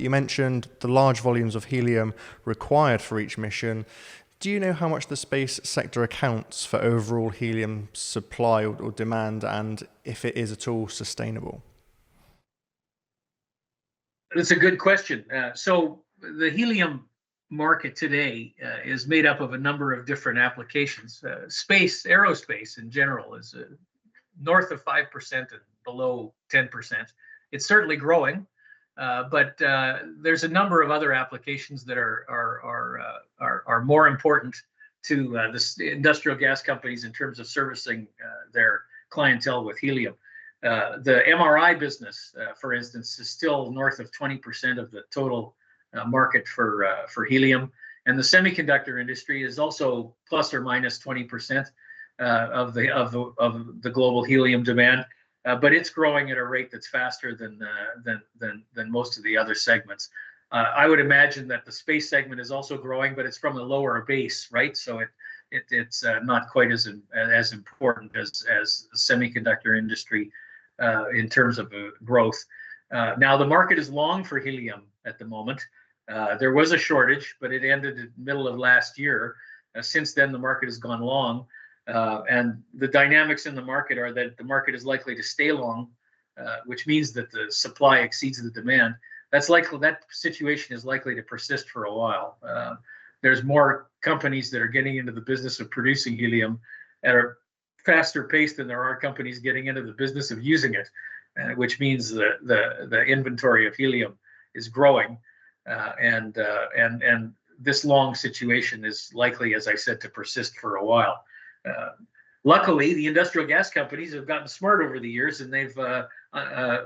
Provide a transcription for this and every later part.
You mentioned the large volumes of helium required for each mission. Do you know how much the space sector accounts for overall helium supply or demand, and if it is at all sustainable? That's a good question. So the helium market today is made up of a number of different applications. Aerospace in general is north of 5% and below 10%. It's certainly growing, but there's a number of other applications that are more important to the industrial gas companies in terms of servicing their clientele with helium. The MRI business, for instance, is still north of 20% of the total market for helium, and the semiconductor industry is also plus or minus 20% of the global helium demand, but it's growing at a rate that's faster than most of the other segments. I would imagine that the space segment is also growing, but it's from a lower base, right? So it's not quite as important as the semiconductor industry in terms of growth. Now the market is long for helium at the moment. There was a shortage, but it ended in the middle of last year. Since then, the market has gone long, and the dynamics in the market are that the market is likely to stay long, which means that the supply exceeds the demand. That situation is likely to persist for a while. There's more companies that are getting into the business of producing helium at a faster pace than there are companies getting into the business of using it, which means the inventory of helium is growing, and this long situation is likely, as I said, to persist for a while. Luckily, the industrial gas companies have gotten smart over the years, and they've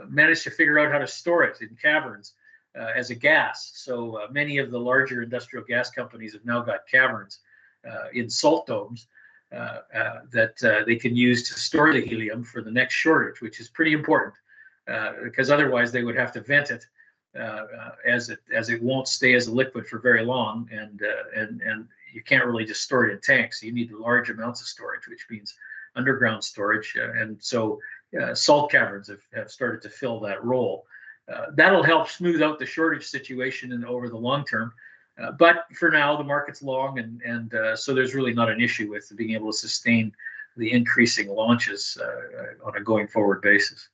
managed to figure out how to store it in caverns as a gas. So many of the larger industrial gas companies have now got caverns in salt domes that they can use to store the helium for the next shortage, which is pretty important, because otherwise they would have to vent it as it won't stay as a liquid for very long, and you can't really just store it in tanks. You need large amounts of storage, which means underground storage, and so salt caverns have started to fill that role. That'll help smooth out the shortage situation and over the long term. But for now, the market's long, and so there's really not an issue with being able to sustain the increasing launches on a going forward basis.